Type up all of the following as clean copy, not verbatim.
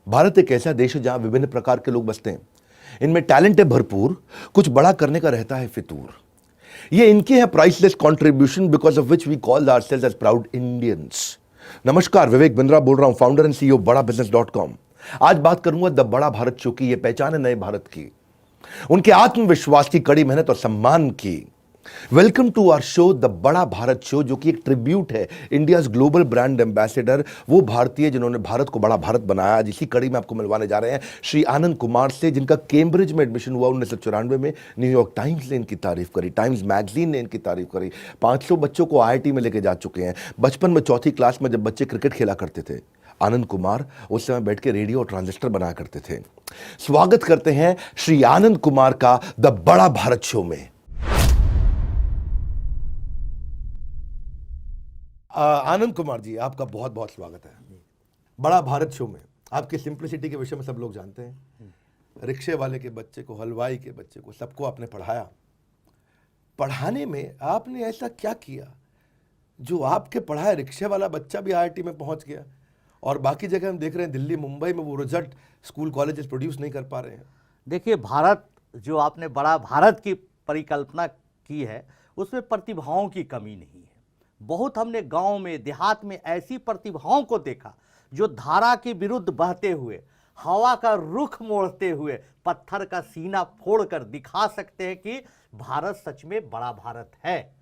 भारत एक ऐसा देश है जहां विभिन्न प्रकार के लोग बसते हैं। इनमें टैलेंट है भरपूर, कुछ बड़ा करने का रहता है फितूर। ये इनके है priceless contribution because of which we call ourselves as proud Indians. नमस्कार, विवेक बिंद्रा बोल रहा हूं, फाउंडर एंड सीईओ बड़ा बिजनेस.com। आज बात करूंगा द बड़ा भारत शो की। ये पहचान है नए भारत की, उनके आत्मविश्वास की, कड़ी मेहनत और सम्मान की। Welcome to our show the Bada Bharat show, जो कि एक ट्रिब्यूट है इंडिया ग्लोबल ब्रांड एम्बेसडर, वो भारतीय जिन्होंने भारत को बड़ा भारत बनाया। जिसी कड़ी में आपको मिलवाने जा रहे हैं श्री आनंद कुमार से, जिनका कैम्ब्रिज में एडमिशन हुआ 1994 में। न्यूयॉर्क टाइम्स ने इनकी तारीफ करी, टाइम्स मैगजीन ने इनकी तारीफ करी। 500 बच्चों को IIT में लेके जा चुके हैं। बचपन में चौथी क्लास में जब बच्चे क्रिकेट खेला करते थे, आनंद कुमार उस समय बैठ के रेडियो और ट्रांजिस्टर बनाया करते थे। स्वागत करते हैं श्री आनंद कुमार का द बड़ा भारत शो में। आनंद कुमार जी, आपका बहुत बहुत स्वागत है बड़ा भारत शो में। आपकी सिंप्लिसिटी के विषय में सब लोग जानते हैं। रिक्शे वाले के बच्चे को, हलवाई के बच्चे को, सबको आपने पढ़ाया। पढ़ाने में आपने ऐसा क्या किया जो आपके पढ़ाए रिक्शे वाला बच्चा भी IIT में पहुंच गया, और बाकी जगह हम देख रहे हैं दिल्ली मुंबई में वो रिजल्ट स्कूल कॉलेजेस प्रोड्यूस नहीं कर पा रहे हैं। देखिए, भारत जो आपने बड़ा भारत की परिकल्पना की है, उसमें प्रतिभाओं की कमी नहीं है। बहुत हमने गांव में, देहात में ऐसी प्रतिभाओं को देखा जो धारा के विरुद्ध बहते हुए, हवा का रुख मोड़ते हुए, पत्थर का सीना फोड़कर दिखा सकते हैं कि भारत सच में बड़ा भारत है।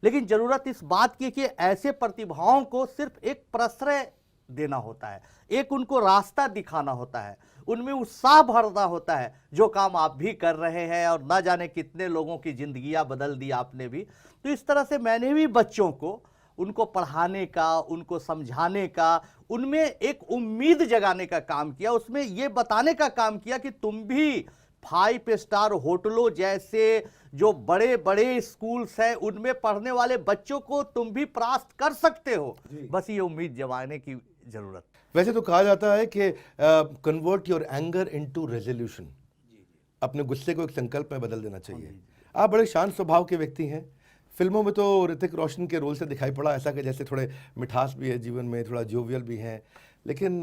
लेकिन जरूरत इस बात की कि ऐसे प्रतिभाओं को सिर्फ एक प्रश्रय देना होता है, एक उनको रास्ता दिखाना होता है, उनमें उत्साह भरना होता है, जो काम आप भी कर रहे हैं और ना जाने कितने लोगों की जिंदगियां बदल दी आपने भी। तो इस तरह से मैंने भी बच्चों को, उनको पढ़ाने का, उनको समझाने का, उनमें एक उम्मीद जगाने का काम किया, उसमें ये बताने का काम किया कि तुम भी 5 स्टार होटलों जैसे जो बड़े बड़े स्कूल्स हैं उनमें पढ़ने वाले बच्चों को तुम भी परास्त कर सकते हो। बस ये उम्मीद जगाने की जरूरत। वैसे तो कहा जाता है कि convert your anger into resolution, अपने गुस्से को एक संकल्प में बदल देना चाहिए। आप बड़े शांत स्वभाव के व्यक्ति हैं। फिल्मों में तो ऋतिक रोशन के रोल से दिखाई पड़ा ऐसा कि जैसे थोड़े मिठास भी है जीवन में, थोड़ा जोवियल भी हैं, लेकिन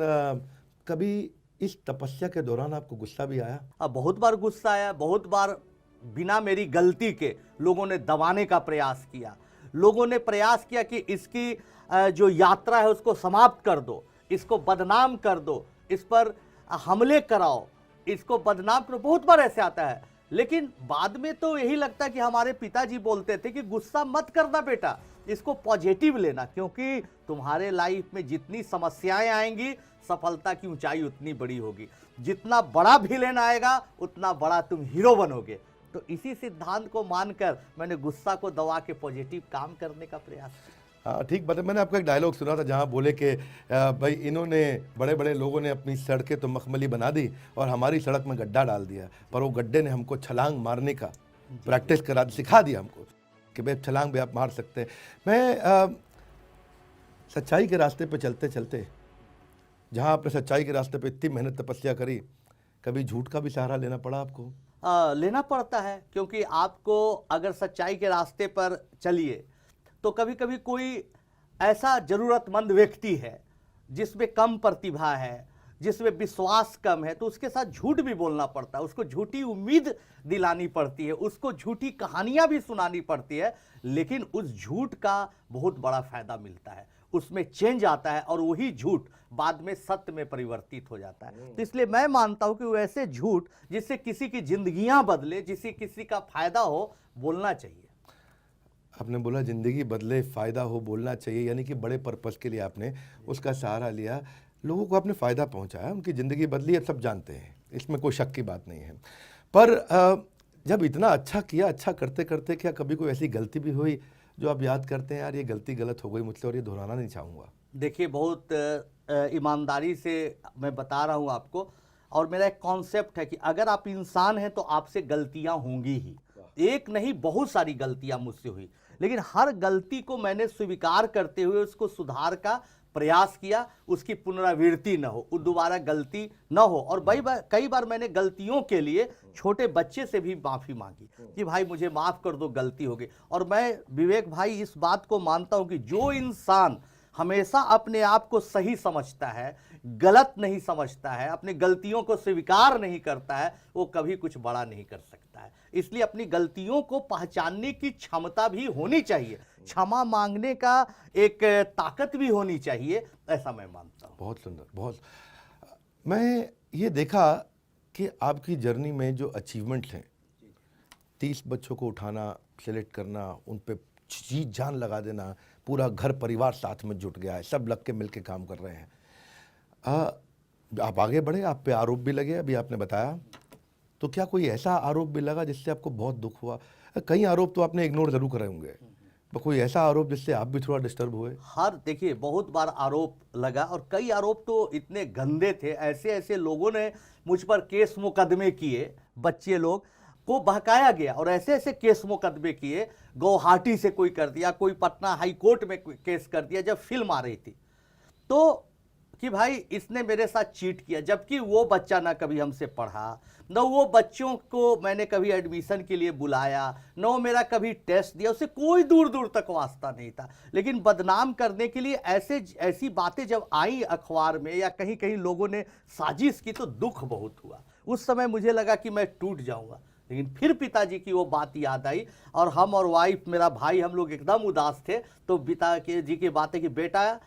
कभी इस तपस्या के दौरान आपको गुस्सा भी आया? बहुत बार गुस्सा आया, बहुत बार बिना मेरी गलती के लोगों ने दबाने का प्रयास किया। लोगों ने प्रयास किया कि इसकी जो यात्रा है उसको समाप्त कर दो, इसको बदनाम कर दो, इस पर हमले कराओ, इसको बदनाम करो। बहुत बार ऐसे आता है, लेकिन बाद में तो यही लगता है कि हमारे पिताजी बोलते थे कि गुस्सा मत करना बेटा, इसको पॉजिटिव लेना, क्योंकि तुम्हारे लाइफ में जितनी समस्याएं आएंगी, सफलता की ऊंचाई उतनी बड़ी होगी। जितना बड़ा विलेन आएगा उतना बड़ा तुम हीरो बनोगे। तो इसी सिद्धांत को मानकर मैंने गुस्सा को दबा के पॉजिटिव काम करने का प्रयास किया। हाँ, ठीक बात है। मैंने आपका एक डायलॉग सुना था जहाँ बोले कि भाई इन्होंने, बड़े बड़े लोगों ने अपनी सड़कें तो मखमली बना दी और हमारी सड़क में गड्ढा डाल दिया, पर वो गड्ढे ने हमको छलांग मारने का प्रैक्टिस करा, सिखा दिया हमको कि भाई छलांग भी आप मार सकते हैं। मैं सच्चाई के रास्ते पे चलते चलते, जहाँ आपने सच्चाई के रास्ते पे इतनी मेहनत तपस्या करी, कभी झूठ का भी सहारा लेना पड़ा आपको? लेना पड़ता है, क्योंकि आपको अगर सच्चाई के रास्ते पर चलिए तो कभी कभी कोई ऐसा जरूरतमंद व्यक्ति है जिसमें कम प्रतिभा है, जिसमें विश्वास कम है, तो उसके साथ झूठ भी बोलना पड़ता है, उसको झूठी उम्मीद दिलानी पड़ती है, उसको झूठी कहानियां भी सुनानी पड़ती है। लेकिन उस झूठ का बहुत बड़ा फायदा मिलता है, उसमें चेंज आता है और वही झूठ बाद में सत्य में परिवर्तित हो जाता है। तो इसलिए मैं मानता हूं कि वैसे झूठ जिससे किसी की जिंदगियां बदले, जिससे किसी का फायदा हो, बोलना चाहिए। आपने बोला जिंदगी बदले, फायदा हो, बोलना चाहिए, यानी कि बड़े पर्पस के लिए आपने उसका सहारा लिया, लोगों को आपने फायदा पहुंचाया, उनकी ज़िंदगी बदली, अब सब जानते हैं, इसमें कोई शक की बात नहीं है। पर जब इतना अच्छा किया, अच्छा करते करते क्या कभी कोई ऐसी गलती भी हुई जो आप याद करते हैं, यार ये गलती गलत हो गई मुझसे और ये दोहराना नहीं चाहूँगा? देखिए, बहुत ईमानदारी से मैं बता रहा हूँ आपको, और मेरा एक कॉन्सेप्ट है कि अगर आप इंसान हैं तो आपसे गलतियाँ होंगी ही। एक नहीं, बहुत सारी गलतियाँ मुझसे हुई, लेकिन हर गलती को मैंने स्वीकार करते हुए उसको सुधार का प्रयास किया, उसकी पुनरावृत्ति न हो, दोबारा गलती न हो। और कई बार मैंने गलतियों के लिए छोटे बच्चे से भी माफ़ी मांगी कि भाई मुझे माफ़ कर दो, गलती हो गई। और मैं, विवेक भाई, इस बात को मानता हूं कि जो इंसान हमेशा अपने आप को सही समझता है, गलत नहीं समझता है, अपनी गलतियों को स्वीकार नहीं करता है, वो कभी कुछ बड़ा नहीं कर सकता है। इसलिए अपनी गलतियों को पहचानने की क्षमता भी होनी चाहिए, क्षमा मांगने का एक ताकत भी होनी चाहिए, ऐसा मैं मानता हूँ। बहुत सुंदर, बहुत। मैं ये देखा कि आपकी जर्नी में जो अचीवमेंट्स हैं, 30 बच्चों को उठाना, सेलेक्ट करना, उन पे जी जान लगा देना, पूरा घर परिवार साथ में जुट गया है, सब लग के मिल के काम कर रहे हैं। आप आगे बढ़े, आप पे आरोप भी लगे, अभी आपने बताया, तो क्या कोई ऐसा आरोप भी लगा जिससे आपको बहुत दुख हुआ? कई आरोप तो आपने इग्नोर जरूर करे होंगे, पर कोई ऐसा आरोप जिससे आप भी थोड़ा डिस्टर्ब हुए? देखिए, बहुत बार आरोप लगा और कई आरोप तो इतने गंदे थे, ऐसे ऐसे लोगों ने मुझ पर केस मुकदमे किए, बच्चे लोग को बहकाया गया और ऐसे ऐसे केस मुकदमे किए, गुवाहाटी से कोई कर दिया, कोई पटना हाई कोर्ट में केस कर दिया जब फिल्म आ रही थी, तो कि भाई इसने मेरे साथ चीट किया, जबकि वो बच्चा ना कभी हमसे पढ़ा, न वो बच्चों को मैंने कभी एडमिशन के लिए बुलाया, न वो मेरा कभी टेस्ट दिया, उससे कोई दूर दूर तक वास्ता नहीं था। लेकिन बदनाम करने के लिए ऐसी बातें जब आई अखबार में या कहीं कहीं लोगों ने साजिश की, तो दुख बहुत हुआ। उस समय मुझे लगा कि मैं टूट जाऊंगा, लेकिन फिर पिताजी की वो बात याद आई और हम और वाइफ, मेरा भाई, हम लोग एकदम उदास थे, तो पिताजी की बातें कि बेटा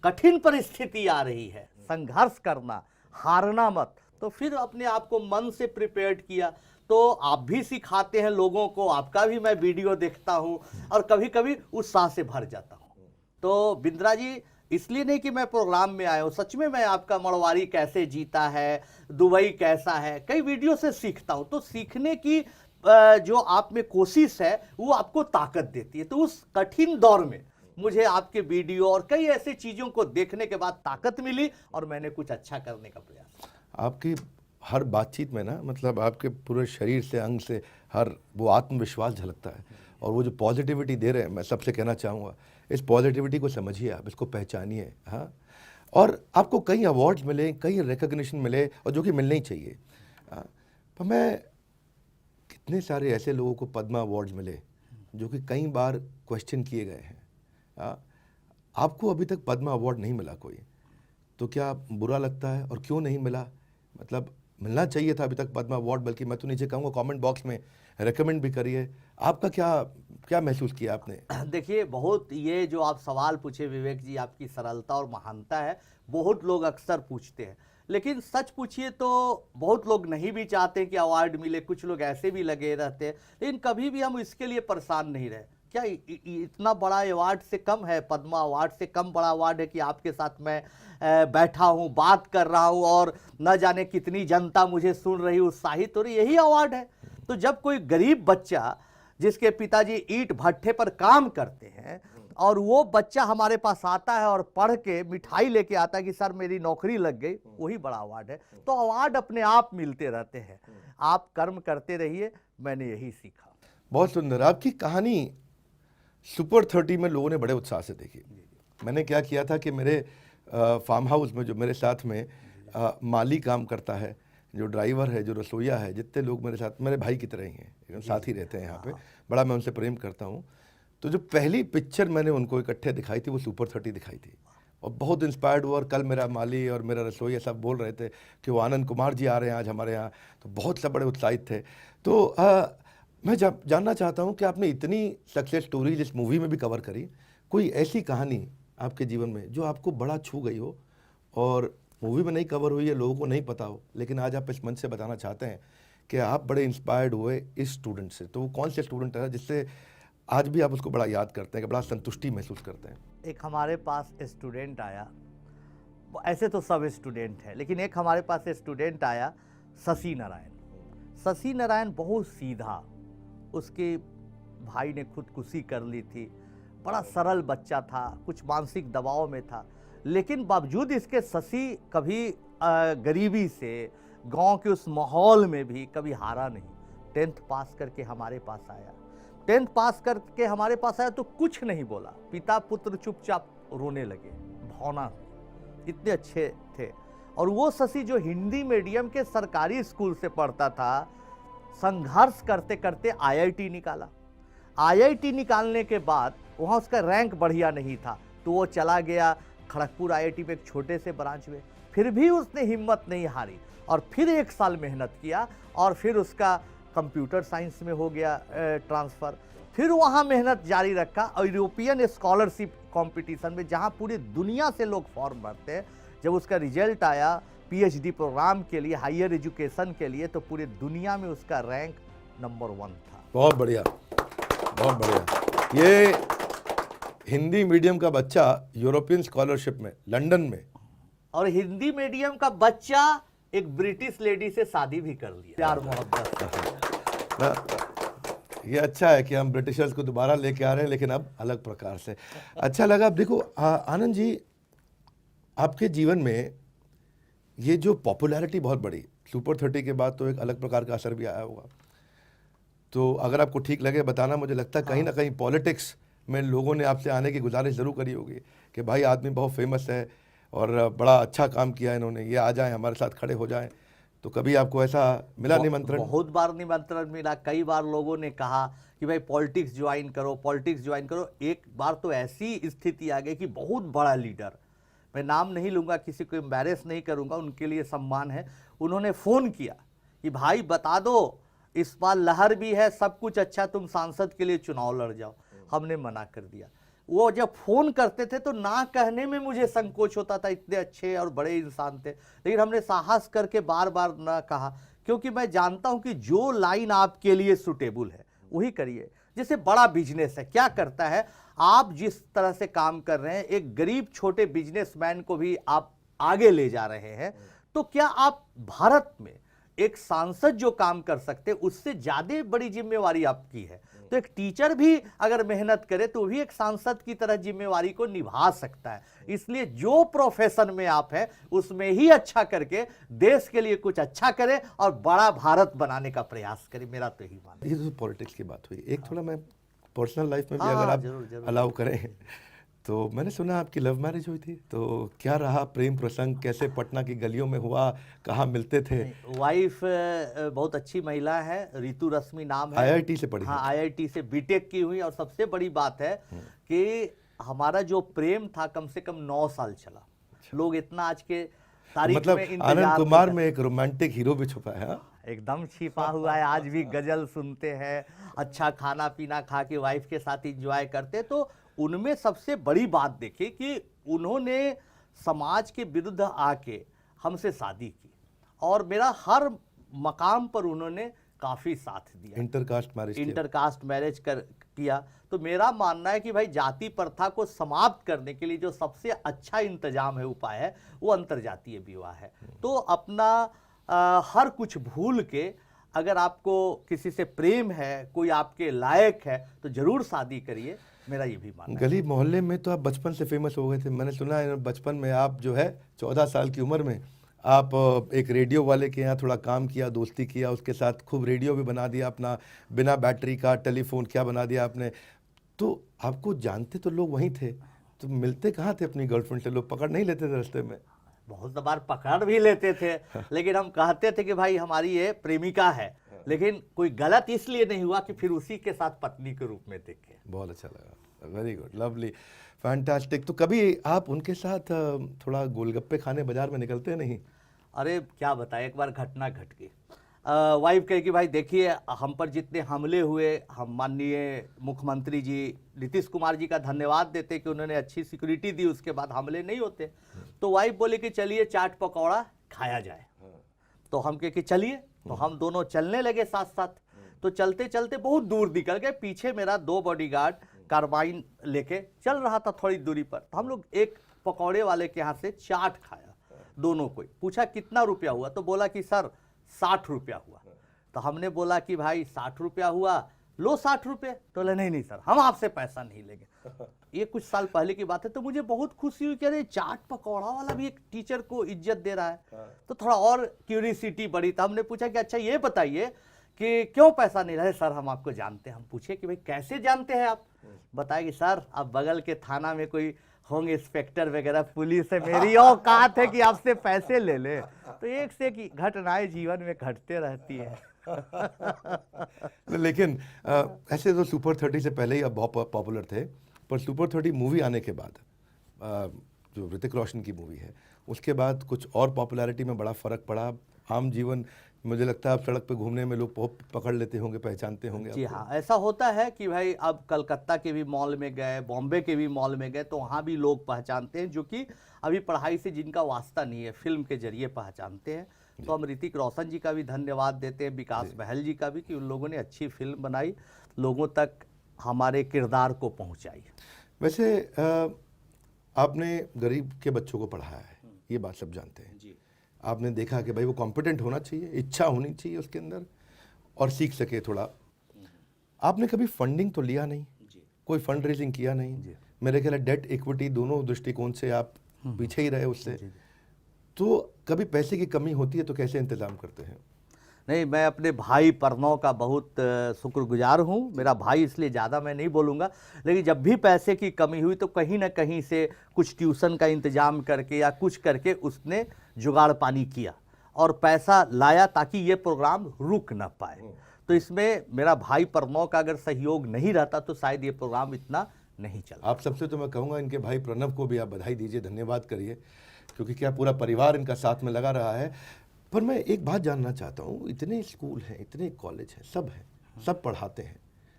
कठिन परिस्थिति आ रही है, संघर्ष करना, हारना मत। तो फिर अपने आप को मन से प्रिपेयर्ड किया। तो आप भी सिखाते हैं लोगों को, आपका भी मैं वीडियो देखता हूं और कभी कभी उत्साह से भर जाता हूं। तो बिंद्रा जी, इसलिए नहीं कि मैं प्रोग्राम में आया हूं, सच में मैं आपका मड़वारी कैसे जीता है, दुबई कैसा है, कई वीडियो से सीखता हूं। तो सीखने की जो आप में कोशिश है वो आपको ताकत देती है। तो उस कठिन दौर में मुझे आपके वीडियो और कई ऐसी चीजों को देखने के बाद ताकत मिली और मैंने कुछ अच्छा करने का प्रयास किया। आपकी हर बातचीत में ना, मतलब आपके पूरे शरीर से, अंग से, हर वो आत्मविश्वास झलकता है। और वो जो पॉजिटिविटी दे रहे हैं, मैं सबसे कहना चाहूँगा, इस पॉजिटिविटी को समझिए, आप इसको पहचानिए। हाँ, और आपको कई अवार्ड्स मिले, कई रिकग्निशन मिले, और जो कि मिलने ही चाहिए। पर मैं, कितने सारे ऐसे लोगों को पद्मा अवार्ड्स मिले जो कि कई बार क्वेश्चन किए गए हैं। आपको अभी तक पद्मा अवार्ड नहीं मिला कोई, तो क्या बुरा लगता है? और क्यों नहीं मिला? मतलब मिलना चाहिए था अभी तक पद्मा अवार्ड, बल्कि मैं तो नीचे कहूँगा कमेंट बॉक्स में रेकमेंड भी करिए। आपका क्या महसूस किया आपने? देखिए, बहुत ये जो आप सवाल पूछे विवेक जी, आपकी सरलता और महानता है। बहुत लोग अक्सर पूछते हैं, लेकिन सच पूछिए तो बहुत लोग नहीं भी चाहते कि अवार्ड मिले, कुछ लोग ऐसे भी लगे रहते हैं, लेकिन कभी भी हम इसके लिए परेशान नहीं रहे। क्या इतना बड़ा अवार्ड से कम है, पद्मा अवार्ड से कम बड़ा अवार्ड है कि आपके साथ मैं बैठा हूँ, बात कर रहा हूँ और न जाने कितनी जनता मुझे सुन रही, उत्साहित हो रही, यही अवार्ड है। तो जब कोई गरीब बच्चा जिसके पिताजी ईंट भट्ठे पर काम करते हैं और वो बच्चा हमारे पास आता है और पढ़ के मिठाई लेके आता है कि सर मेरी नौकरी लग गई, वही बड़ा अवार्ड है। तो अवार्ड अपने आप मिलते रहते हैं, आप कर्म करते रहिए, मैंने यही सीखा। बहुत सुंदर। आपकी कहानी सुपर 30 में लोगों ने बड़े उत्साह से देखी। मैंने क्या किया था कि मेरे फार्म हाउस में जो मेरे साथ में माली काम करता है, जो ड्राइवर है, जो रसोईया है, जितने लोग मेरे साथ, मेरे भाई की तरह ही हैं, साथ ही रहते हैं यहाँ पे, बड़ा मैं उनसे प्रेम करता हूँ। तो जो पहली पिक्चर मैंने उनको इकट्ठे दिखाई थी वो सुपर 30 दिखाई थी और बहुत इंस्पायर्ड हुआ। और कल मेरा माली और मेरा रसोईया सब बोल रहे थे कि वो आनंद कुमार जी आ रहे हैं आज हमारे यहाँ, तो बहुत सब बड़े उत्साहित थे। तो मैं जानना चाहता हूँ कि आपने इतनी सक्सेस स्टोरीज इस मूवी में भी कवर करी, कोई ऐसी कहानी आपके जीवन में जो आपको बड़ा छू गई हो और मूवी में नहीं कवर हुई है, लोगों को नहीं पता हो, लेकिन आज आप इस मंच से बताना चाहते हैं कि आप बड़े इंस्पायर्ड हुए इस स्टूडेंट से? तो वो कौन से स्टूडेंट है जिससे आज भी आप उसको बड़ा याद करते हैं, कि बड़ा संतुष्टि महसूस करते हैं? एक हमारे पास स्टूडेंट आया, ऐसे तो सब स्टूडेंट हैं, लेकिन एक हमारे पास स्टूडेंट आया, शशि नारायण। शशि नारायण बहुत सीधा, उसके भाई ने खुदकुशी कर ली थी, बड़ा सरल बच्चा था, कुछ मानसिक दबाव में था, लेकिन बावजूद इसके शशि कभी गरीबी से, गांव के उस माहौल में भी कभी हारा नहीं। 10th पास करके हमारे पास आया, 10th पास करके हमारे पास आया तो कुछ नहीं बोला, पिता पुत्र चुपचाप रोने लगे, भावना, इतने अच्छे थे। और वो शशि जो हिंदी मीडियम के सरकारी स्कूल से पढ़ता था, संघर्ष करते करते IIT निकाला। IIT निकालने के बाद वहाँ उसका रैंक बढ़िया नहीं था, तो वो चला गया खड़गपुर आईआईटी में एक छोटे से ब्रांच में, फिर भी उसने हिम्मत नहीं हारी और फिर 1 साल मेहनत किया और फिर उसका कंप्यूटर साइंस में हो गया ट्रांसफ़र, फिर वहाँ मेहनत जारी रखा और यूरोपियन स्कॉलरशिप कंपटीशन में जहाँ पूरी दुनिया से लोग फॉर्म भरते हैं, जब उसका रिजल्ट आया पीएचडी प्रोग्राम के लिए, हायर एजुकेशन के लिए, तो पूरी दुनिया में उसका रैंक नंबर 1 था। बहुत बढ़िया, बहुत बढ़िया। ये हिंदी मीडियम का बच्चा यूरोपियन स्कॉलरशिप में लंदन में, और हिंदी मीडियम का बच्चा एक ब्रिटिश लेडी से शादी भी कर लिया, प्यार मोहब्बत। ये अच्छा है कि हम ब्रिटिशर्स को दोबारा लेके आ रहे हैं, लेकिन अब अलग प्रकार से। अच्छा लगा। अब देखो आनंद जी, आपके जीवन में ये जो पॉपुलैरिटी बहुत बड़ी, सुपर 30 के बाद तो एक अलग प्रकार का असर भी आया होगा, तो अगर आपको ठीक लगे बताना। मुझे लगता है कहीं ना कहीं पॉलिटिक्स में लोगों ने आपसे आने की गुजारिश ज़रूर करी होगी कि भाई आदमी बहुत फेमस है और बड़ा अच्छा काम किया इन्होंने, ये आ जाएं हमारे साथ खड़े हो जाएं। तो कभी आपको ऐसा मिला निमंत्रण? बहुत बार निमंत्रण मिला, कई बार लोगों ने कहा कि भाई पॉलिटिक्स ज्वाइन करो, पॉलिटिक्स ज्वाइन करो। एक बार तो ऐसी स्थिति आ गई कि बहुत बड़ा लीडर, मैं नाम नहीं लूँगा, किसी को एम्बैरेस नहीं करूँगा, उनके लिए सम्मान है, उन्होंने फ़ोन किया कि भाई बता दो इस बार लहर भी है, सब कुछ अच्छा, तुम सांसद के लिए चुनाव लड़ जाओ। हमने मना कर दिया। वो जब फ़ोन करते थे तो ना कहने में मुझे संकोच होता था, इतने अच्छे और बड़े इंसान थे, लेकिन हमने साहस करके बार बार ना कहा, क्योंकि मैं जानता हूं कि जो लाइन आपके लिए सुटेबल है वही करिए। जैसे बड़ा बिजनेस है, क्या करता है, आप जिस तरह से काम कर रहे हैं, एक गरीब छोटे बिजनेसमैन को भी आप आगे ले जा रहे हैं, तो क्या आप भारत में एक सांसद जो काम कर सकते हैं उससे ज़्यादा बड़ी जिम्मेवारी आपकी है। तो एक टीचर भी अगर मेहनत करे तो भी एक सांसद की तरह जिम्मेवारी को निभा सकता है। इसलिए जो प्रोफेशन में आप हैं उसमें ही अच्छा करके देश के लिए कुछ अच्छा करें और बड़ा भारत बनाने का प्रयास करें, मेरा तो यही मानना है। ये तो पॉलिटिक्स की बात हुई, एक थोड़ा मैं पर्सनल लाइफ में भी हाँ, अगर आप जरूर। अलाउ करें, तो मैंने सुना आपकी लव मैरिज हुई थी, तो क्या रहा प्रेम प्रसंग, कैसे पटना की गलियों में हुआ, कहाँ मिलते थे? वाइफ बहुत अच्छी महिला है, रितु रश्मि नाम है, आईआईटी से पढ़ी? हाँ, आईआईटी से बीटेक की हुई। और सबसे बड़ी बात है कि हमारा जो प्रेम था कम से कम 9 साल चला। लोग इतना आज के तारीख मतलब में इंतजार आनंद कुमार में एक रोमांटिक हीरो भी छुपा है। हाँ? एकदम छिपा हुआ है। आज भी गजल सुनते हैं, अच्छा खाना पीना खा के वाइफ के साथ एंजॉय करते। तो उनमें सबसे बड़ी बात देखिए कि उन्होंने समाज के विरुद्ध आके हमसे शादी की और मेरा हर मकाम पर उन्होंने काफ़ी साथ दिया। इंटरकास्ट मैरिज किया। तो मेरा मानना है कि भाई जाति प्रथा को समाप्त करने के लिए जो सबसे अच्छा इंतजाम है, उपाय है, वो अंतर्जातीय विवाह है। तो अपना हर कुछ भूल के अगर आपको किसी से प्रेम है, कोई आपके लायक है, तो जरूर शादी करिए, मेरा ये भी मानना है। गली मोहल्ले में तो आप बचपन से फेमस हो गए थे। मैंने सुना है बचपन में आप जो है 14 साल की उम्र में आप एक रेडियो वाले के यहाँ थोड़ा काम किया, दोस्ती किया, उसके साथ खूब रेडियो भी बना दिया अपना, बिना बैटरी का टेलीफोन क्या बना दिया आपने। तो आपको जानते तो लोग वहीं थे, तो मिलते कहाँ थे अपनी गर्लफ्रेंड से? लोग पकड़ नहीं लेते थे रास्ते में? बहुत बार पकड़ भी लेते थे, लेकिन हम कहते थे कि भाई हमारी ये प्रेमिका है, लेकिन कोई गलत इसलिए नहीं हुआ कि फिर उसी के साथ पत्नी के रूप में देखे। बहुत अच्छा लगा, वेरी गुड, लवली, फैंटास्टिक। तो कभी आप उनके साथ थोड़ा गोलगप्पे खाने बाजार में निकलते नहीं? अरे क्या बताएं, एक बार घटना घट गई। वाइफ कहे कि भाई देखिए हम पर जितने हमले हुए, हम माननीय मुख्यमंत्री जी नीतीश कुमार जी का धन्यवाद देते कि उन्होंने अच्छी सिक्योरिटी दी, उसके बाद हमले नहीं होते। तो वाइफ बोले कि चलिए चाट पकौड़ा खाया जाए। तो हम कहे कि चलिए, तो हम दोनों चलने लगे साथ साथ। तो चलते चलते बहुत दूर निकल गए, पीछे मेरा 2 बॉडीगार्ड कार्बाइन लेके चल रहा था थोड़ी दूरी पर। तो हम लोग एक पकौड़े वाले के यहाँ से चाट खाया दोनों को। पूछा कितना रुपया हुआ, तो बोला कि सर 60 रुपया हुआ। तो हमने बोला कि भाई 60 रुपया हुआ, लो 60 रुपये। तो बोले नहीं सर, हम आपसे पैसा नहीं लेंगे। ये कुछ साल पहले की बात है। तो मुझे बहुत खुशी हुई कि अरे चाट पकौड़ा वाला भी एक टीचर को इज्जत दे रहा है। तो थोड़ा और क्यूरियोसिटी बढ़ी। तो हमने पूछा कि अच्छा ये बताइए कि क्यों पैसा नहीं रहे? सर हम आपको जानते हैं। हम पूछे कि भाई कैसे जानते हैं आप? बताया कि सर अब बगल के थाना में कोई होंगे इंस्पेक्टर वगैरह, पुलिस है, मेरी औकात है कि आपसे पैसे ले ले। तो एक से एक घटनाएं जीवन में घटते रहती है। लेकिन ऐसे तो सुपर 30 से पहले ही आप बहुत पॉपुलर थे, पर सुपर 30 मूवी आने के बाद जो ऋतिक रोशन की मूवी है, उसके बाद कुछ और पॉपुलैरिटी में बड़ा फ़र्क पड़ा। आम जीवन, मुझे लगता है अब सड़क पे घूमने में लोग बहुत पकड़ लेते होंगे, पहचानते होंगे जी आपको। हाँ, ऐसा होता है कि भाई अब कलकत्ता के भी मॉल में गए, बॉम्बे के भी मॉल में गए तो वहाँ भी लोग पहचानते हैं, जो कि अभी पढ़ाई से जिनका वास्ता नहीं है, फिल्म के जरिए पहचानते हैं। तो हम ऋतिक रोशन जी का भी धन्यवाद देते हैं, विकास बहल जी का भी, कि उन लोगों ने अच्छी फिल्म बनाई, लोगों तक हमारे किरदार को पहुँचाई। वैसे आपने गरीब के बच्चों को पढ़ाया है, ये बात सब जानते हैं। जी आपने देखा कि भाई वो कॉम्पिटेंट होना चाहिए, इच्छा होनी चाहिए उसके अंदर, और सीख सके थोड़ा। आपने कभी फंडिंग तो लिया नहीं, जी कोई फंड रेजिंग किया नहीं। मेरे ख्याल है डेट इक्विटी दोनों दृष्टिकोण से आप पीछे ही रहे उससे। तो कभी पैसे की कमी होती है तो कैसे इंतजाम करते हैं? नहीं, मैं अपने भाई प्रणव का बहुत शुक्रगुजार हूँ। मेरा भाई, इसलिए ज़्यादा मैं नहीं बोलूँगा, लेकिन जब भी पैसे की कमी हुई तो कहीं ना कहीं से कुछ ट्यूशन का इंतजाम करके या कुछ करके उसने जुगाड़ पानी किया और पैसा लाया ताकि ये प्रोग्राम रुक ना पाए। तो इसमें मेरा भाई प्रणव का अगर सहयोग नहीं रहता तो शायद ये प्रोग्राम इतना नहीं चला। आप सबसे तो मैं कहूँगा इनके भाई प्रणव को भी आप बधाई दीजिए, धन्यवाद करिए, क्योंकि क्या पूरा परिवार इनका साथ में लगा रहा है। पर मैं एक बात जानना चाहता हूँ, इतने स्कूल हैं, इतने कॉलेज हैं, सब पढ़ाते हैं,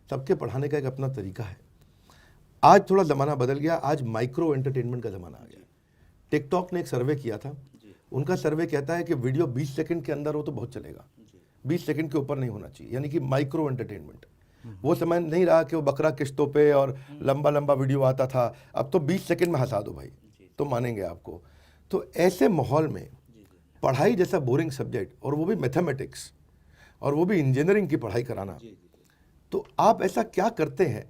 सबके पढ़ाने का एक अपना तरीका है। आज थोड़ा ज़माना बदल गया, आज माइक्रो एंटरटेनमेंट का ज़माना आ गया। टिकटॉक ने एक सर्वे किया था, उनका सर्वे कहता है कि वीडियो 20 सेकंड के अंदर हो तो बहुत चलेगा, 20 सेकंड के ऊपर नहीं होना चाहिए, यानी कि माइक्रो एंटरटेनमेंट। वो समय नहीं रहा कि वो बकरा किश्तों पे और लंबा लंबा वीडियो आता था, अब तो 20 सेकंड में हंसा दो भाई तो मानेंगे आपको। तो ऐसे माहौल में पढ़ाई जैसा बोरिंग सब्जेक्ट, और वो भी मैथमेटिक्स, और वो भी इंजीनियरिंग की पढ़ाई कराना, तो आप ऐसा क्या करते हैं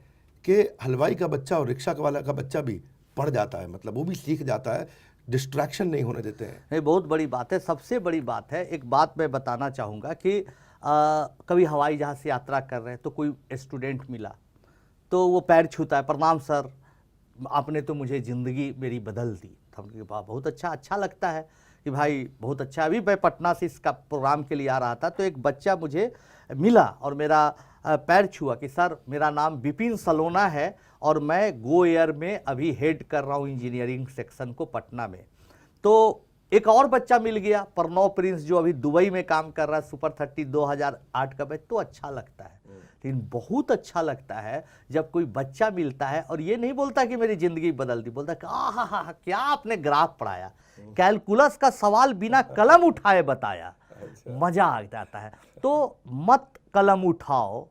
कि हलवाई का बच्चा और रिक्शा वाला का बच्चा भी पढ़ जाता है, मतलब वो भी सीख जाता है, डिस्ट्रैक्शन नहीं होने देते हैं? नहीं, बहुत बड़ी बात है, सबसे बड़ी बात है। एक बात मैं बताना चाहूँगा कि कभी हवाई जहाज़ से यात्रा कर रहे हैं तो कोई स्टूडेंट मिला तो वो पैर छूता है, प्रणाम सर, आपने तो मुझे ज़िंदगी मेरी बदल दी। तो हमने कहा बहुत अच्छा लगता है कि भाई बहुत अच्छा। अभी मैं पटना से इसका प्रोग्राम के लिए आ रहा था तो एक बच्चा मुझे मिला और मेरा पैर छुआ कि सर मेरा नाम विपिन सलोना है और मैं गो एयर में अभी हेड कर रहा हूँ इंजीनियरिंग सेक्शन को पटना में। तो एक और बच्चा मिल गया, प्रणव प्रिंस, जो अभी दुबई में काम कर रहा है, सुपर 30 2008 का बैच। तो अच्छा लगता है, लेकिन बहुत अच्छा लगता है जब कोई बच्चा मिलता है और ये नहीं बोलता कि मेरी ज़िंदगी बदल दी, बोलता है आहा क्या आपने ग्राफ पढ़ाया, कैलकुलस का सवाल बिना कलम उठाए बताया, मज़ा आ जाता है। तो मत कलम उठाओ,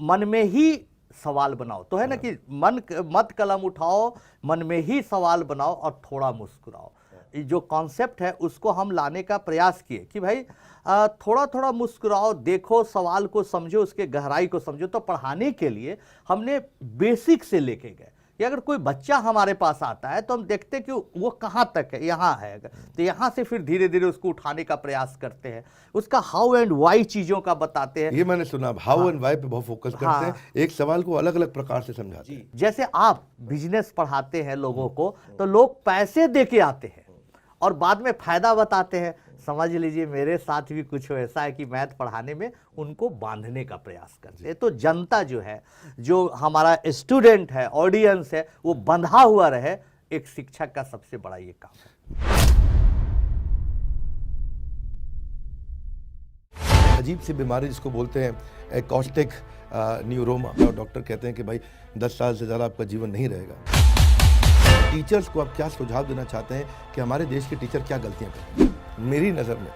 मन में ही सवाल बनाओ। तो है ना कि मत कलम उठाओ, मन में ही सवाल बनाओ और थोड़ा मुस्कुराओ। जो कॉन्सेप्ट है उसको हम लाने का प्रयास किए कि भाई थोड़ा थोड़ा मुस्कुराओ, देखो सवाल को समझो, उसके गहराई को समझो। तो पढ़ाने के लिए हमने बेसिक से लेके गए कि अगर कोई बच्चा हमारे पास आता है तो हम देखते हैं कि वो कहाँ तक है, यहाँ है, तो यहाँ से फिर धीरे धीरे उसको उठाने का प्रयास करते हैं, उसका हाउ एंड वाई चीज़ों का बताते हैं। ये मैंने सुना, हाउ एंड वाई पे बहुत फोकस करते हैं, एक सवाल को अलग अलग प्रकार से समझाते हैं। जैसे आप बिजनेस पढ़ाते हैं लोगों को तो लोग पैसे दे के आते हैं और बाद में फायदा बताते हैं। समझ लीजिए मेरे साथ भी कुछ ऐसा है कि मैथ पढ़ाने में उनको बांधने का प्रयास करते हैं। तो जनता जो है, जो हमारा स्टूडेंट है, ऑडियंस है, वो बंधा हुआ रहे, एक शिक्षक का सबसे बड़ा ये काम है। अजीब सी बीमारी जिसको बोलते हैं एकॉस्टिक न्यूरोमा, और डॉक्टर कहते हैं कि भाई 10 साल से ज़्यादा आपका जीवन नहीं रहेगा। टीचर्स को आप क्या सुझाव देना चाहते हैं कि हमारे देश के टीचर क्या गलतियां करते हैं? मेरी नज़र में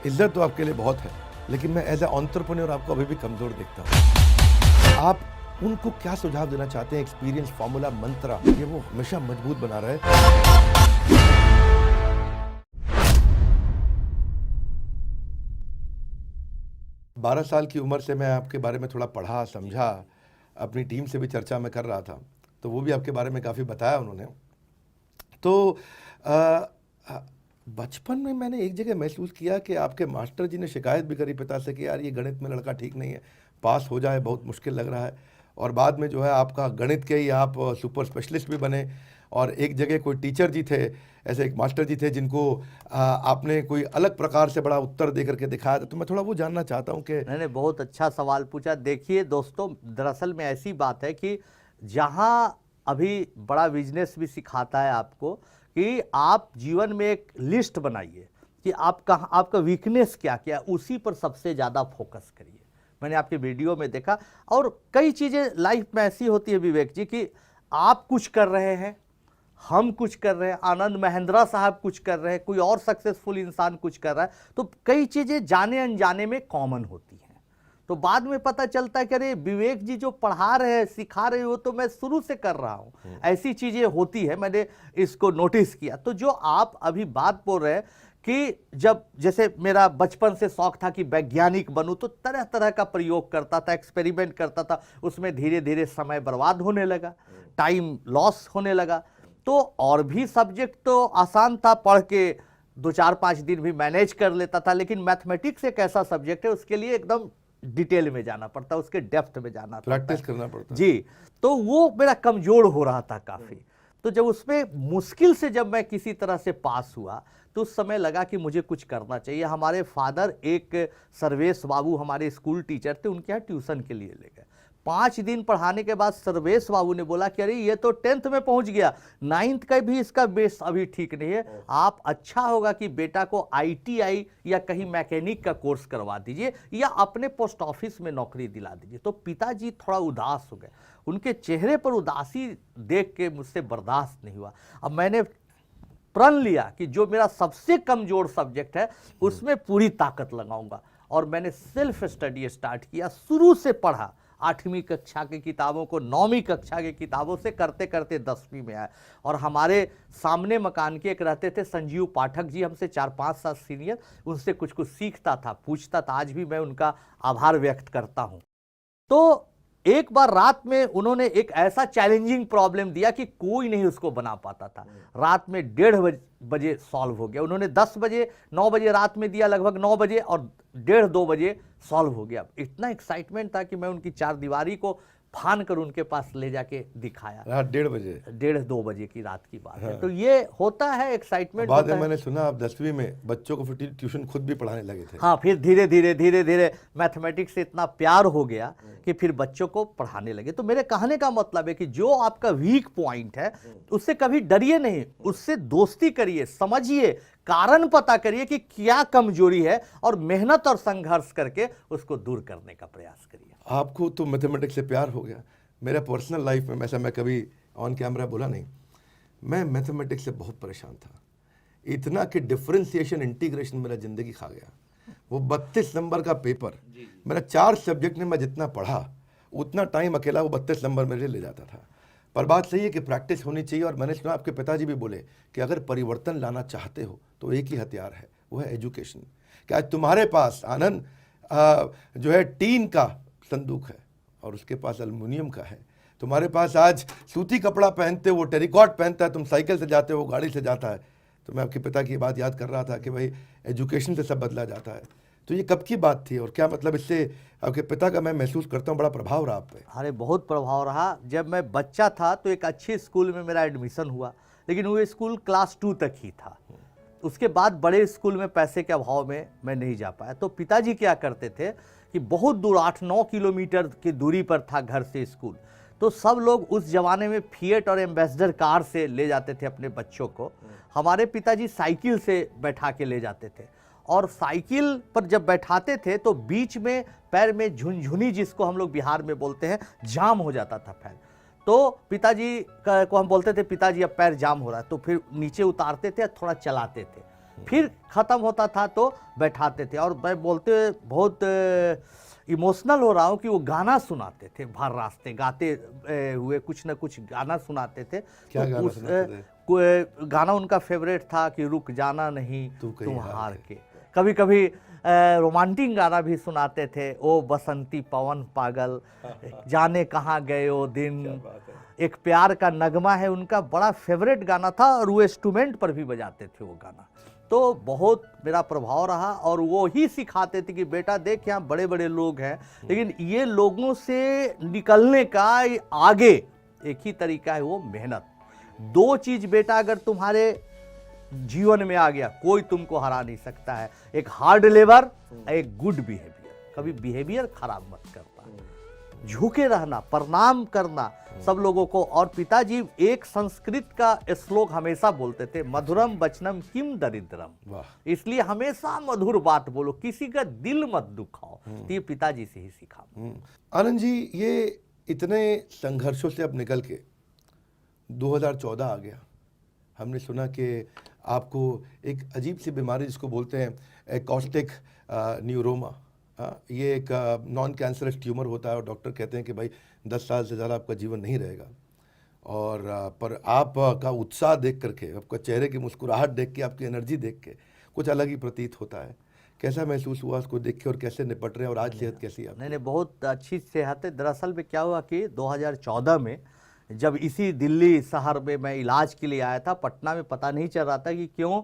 इज्जत तो आपके लिए बहुत है, लेकिन मैं एज ए एंटरप्रेन्योर आपको अभी भी कमज़ोर देखता हूँ। आप उनको क्या सुझाव देना चाहते हैं? एक्सपीरियंस फार्मूला मंत्रा ये वो हमेशा मजबूत बना रहे। 12 साल की उम्र से मैं आपके बारे में थोड़ा पढ़ा समझा, अपनी टीम से भी चर्चा में कर रहा था, तो वो भी आपके बारे में काफ़ी बताया उन्होंने। तो बचपन में मैंने एक जगह महसूस किया कि आपके मास्टर जी ने शिकायत भी करी पिता से कि यार ये गणित में लड़का ठीक नहीं है, पास हो जाए बहुत मुश्किल लग रहा है। और बाद में जो है आपका गणित के ही आप सुपर स्पेशलिस्ट भी बने, और एक जगह कोई टीचर जी थे, ऐसे एक मास्टर जी थे जिनको आपने कोई अलग प्रकार से बड़ा उत्तर दे करके दिखाया था। तो मैं थोड़ा वो जानना चाहता हूँ कि मैंने बहुत अच्छा सवाल पूछा। देखिए दोस्तों, दरअसल में ऐसी बात है कि जहाँ अभी बड़ा बिजनेस भी सिखाता है आपको कि आप जीवन में एक लिस्ट बनाइए कि आपका वीकनेस क्या क्या है, उसी पर सबसे ज़्यादा फोकस करिए। मैंने आपके वीडियो में देखा, और कई चीज़ें लाइफ में ऐसी होती है विवेक जी कि आप कुछ कर रहे हैं, हम कुछ कर रहे हैं, आनंद महिंद्रा साहब कुछ कर रहे हैं, कोई और सक्सेसफुल इंसान कुछ कर रहा है, तो कई चीज़ें जाने अनजाने में कॉमन होती हैं। तो बाद में पता चलता है कि अरे विवेक जी जो पढ़ा रहे हैं, सिखा रहे हो, तो मैं शुरू से कर रहा हूँ। ऐसी चीज़ें होती है, मैंने इसको नोटिस किया। तो जो आप अभी बात बोल रहे हैं कि जब जैसे मेरा बचपन से शौक था कि वैज्ञानिक बनूं, तो तरह तरह का प्रयोग करता था, एक्सपेरिमेंट करता था, उसमें धीरे धीरे समय बर्बाद होने लगा, टाइम लॉस होने लगा। तो और भी सब्जेक्ट तो आसान था, पढ़ के 2-4-5 दिन भी मैनेज कर लेता था, लेकिन मैथमेटिक्स एक ऐसा सब्जेक्ट है, उसके लिए एकदम डिटेल में जाना पड़ता, उसके डेप्थ में जाना पड़ता, प्रैक्टिस करना पड़ता जी। तो वो मेरा कमजोर हो रहा था काफ़ी। तो जब उसमें मुश्किल से जब मैं किसी तरह से पास हुआ, तो उस समय लगा कि मुझे कुछ करना चाहिए। हमारे फादर एक सर्वेश बाबू हमारे स्कूल टीचर थे, उनके यहाँ ट्यूशन के लिए ले गए। 5 दिन पढ़ाने के बाद सर्वेश बाबू ने बोला कि अरे ये तो 10th में पहुंच गया, 9th का भी इसका बेस अभी ठीक नहीं है, आप अच्छा होगा कि बेटा को ITI या कहीं मैकेनिक का कोर्स करवा दीजिए या अपने पोस्ट ऑफिस में नौकरी दिला दीजिए। तो पिताजी थोड़ा उदास हो गए, उनके चेहरे पर उदासी देख के मुझसे बर्दाश्त नहीं हुआ। अब मैंने प्रण लिया कि जो मेरा सबसे कमजोर सब्जेक्ट है उसमें पूरी ताकत लगाऊंगा, और मैंने सेल्फ स्टडी स्टार्ट किया। शुरू से पढ़ा, 8वीं कक्षा की किताबों को 9वीं कक्षा की किताबों से करते करते 10वीं में आया। और हमारे सामने मकान के एक रहते थे संजीव पाठक जी, हमसे 4-5 साल सीनियर, उनसे कुछ कुछ सीखता था, पूछता था। आज भी मैं उनका आभार व्यक्त करता हूँ। तो एक बार रात में उन्होंने एक ऐसा चैलेंजिंग प्रॉब्लम दिया कि कोई नहीं उसको बना पाता था। रात में 1:30 बजे सॉल्व हो गया। उन्होंने 10 बजे 9 बजे रात में दिया, लगभग 9 बजे, और 1:30-2 बजे सॉल्व हो गया। इतना एक्साइटमेंट था कि मैं उनकी चारदीवारी को फान कर उनके पास ले जाके दिखाया। रात 1:30 बजे, 1:30-2 बजे की रात की बात है। तो ये होता है, एक्साइटमेंट बाद होता में है। मैंने सुना आप 10वीं में बच्चों को फिर ट्यूशन खुद भी पढ़ाने लगे थे। हाँ, फिर धीरे धीरे मैथमेटिक्स से इतना प्यार हो गया कि फिर बच्चों को पढ़ाने लगे। तो मेरे कहने का मतलब है कि जो आपका वीक पॉइंट है उससे कभी डरिए नहीं, उससे दोस्ती करिए, समझिए, कारण पता करिए कि क्या कमजोरी है, और मेहनत और संघर्ष करके उसको दूर करने का प्रयास करिए। आपको तो मैथमेटिक्स से प्यार हो गया। मेरा पर्सनल लाइफ में, वैसा मैं कभी ऑन कैमरा बोला नहीं, मैं मैथमेटिक्स से बहुत परेशान था, इतना कि डिफरेंशिएशन इंटीग्रेशन मेरा ज़िंदगी खा गया। वो 32 नंबर का पेपर, मेरा 4 सब्जेक्ट में मैं जितना पढ़ा उतना टाइम अकेला वो 32 नंबर मेरे लिए ले जाता था। पर बात सही है कि प्रैक्टिस होनी चाहिए, और मैंने सुना आपके पिताजी भी बोले कि अगर परिवर्तन लाना चाहते हो तो एक ही हथियार है, वो है एजुकेशन। कि आज तुम्हारे पास आनंद जो है टीन का संदूक है और उसके पास एल्युमिनियम का है। तुम्हारे पास आज सूती कपड़ा पहनते हो, वो टेरिकॉट पहनता है, तुम साइकिल से जाते हो, गाड़ी से जाता है। तो मैं आपके पिता की बात याद कर रहा था कि भाई एजुकेशन से सब बदला जाता है। तो ये कब की बात थी, और क्या मतलब इससे आपके पिता का मैं महसूस करता हूँ बड़ा प्रभाव रहा आप पे? अरे बहुत प्रभाव रहा। जब मैं बच्चा था तो एक अच्छे स्कूल में मेरा एडमिशन हुआ, लेकिन वो स्कूल क्लास 2 तक ही था। उसके बाद बड़े स्कूल में पैसे के अभाव में मैं नहीं जा पाया। तो पिताजी क्या करते थे कि बहुत दूर 8-9 किलोमीटर की दूरी पर था घर से स्कूल, तो सब लोग उस जमाने में फिएट और एम्बेसडर कार से ले जाते थे अपने बच्चों को। हमारे पिताजी साइकिल से बैठा के ले जाते थे, और साइकिल पर जब बैठाते थे तो बीच में पैर में झुनझुनी, जिसको हम लोग बिहार में बोलते हैं, जाम हो जाता था पैर। तो पिताजी को हम बोलते थे, पिताजी अब पैर जाम हो रहा है, तो फिर नीचे उतारते थे, थोड़ा चलाते थे, फिर ख़त्म होता था तो बैठाते थे। और मैं बोलते बहुत इमोशनल हो रहा हूँ कि वो गाना सुनाते थे, भर रास्ते गाते हुए कुछ ना कुछ गाना सुनाते थे। क्या तो गाना उस सुनाते थे? गाना उनका फेवरेट था कि रुक जाना नहीं तू तुम हार हार के। कभी कभी रोमांटिक गाना भी सुनाते थे, ओ बसंती पवन पागल, जाने कहाँ गए ओ दिन, एक प्यार का नगमा है उनका, बड़ा फेवरेट गाना था, और वो इंस्ट्रूमेंट पर भी बजाते थे वो गाना। तो बहुत मेरा प्रभाव रहा, और वो ही सिखाते थे कि बेटा देख, यहाँ बड़े बड़े लोग हैं, लेकिन ये लोगों से निकलने का आगे एक ही तरीका है, वो मेहनत। 2 चीज बेटा अगर तुम्हारे जीवन में आ गया, कोई तुमको हरा नहीं सकता है, एक हार्ड लेबर, एक गुड बिहेवियर। कभी बिहेवियर खराब मत करता। झुके रहना, प्रणाम करना सब लोगों को। और पिताजी एक संस्कृत का श्लोक हमेशा बोलते थे, मधुरम वचनम किम दरिद्रम, वाह। इसलिए हमेशा मधुर बात बोलो, किसी का दिल मत दुखाओ। तो ये पिताजी से ही सीखा। आनंद जी, ये इतने संघर्षों से अब निकल के 2014 आ गया, हमने सुना कि आपको एक अजीब सी बीमारी जिसको बोलते हैं एकॉस्टिक न्यूरोमा, ये एक नॉन कैंसरस ट्यूमर होता है और डॉक्टर कहते हैं कि भाई 10 साल से ज़्यादा आपका जीवन नहीं रहेगा। और पर आपका उत्साह देख करके, आपका चेहरे की मुस्कुराहट देख के, आपकी एनर्जी देख के कुछ अलग ही प्रतीत होता है। कैसा महसूस हुआ उसको देख के और कैसे निपट रहे हैं, और आज सेहत कैसी है? नहीं, बहुत अच्छी सेहत है। दरअसल में क्या हुआ कि 2014 में जब इसी दिल्ली शहर में मैं इलाज के लिए आया था, पटना में पता नहीं चल रहा था कि क्यों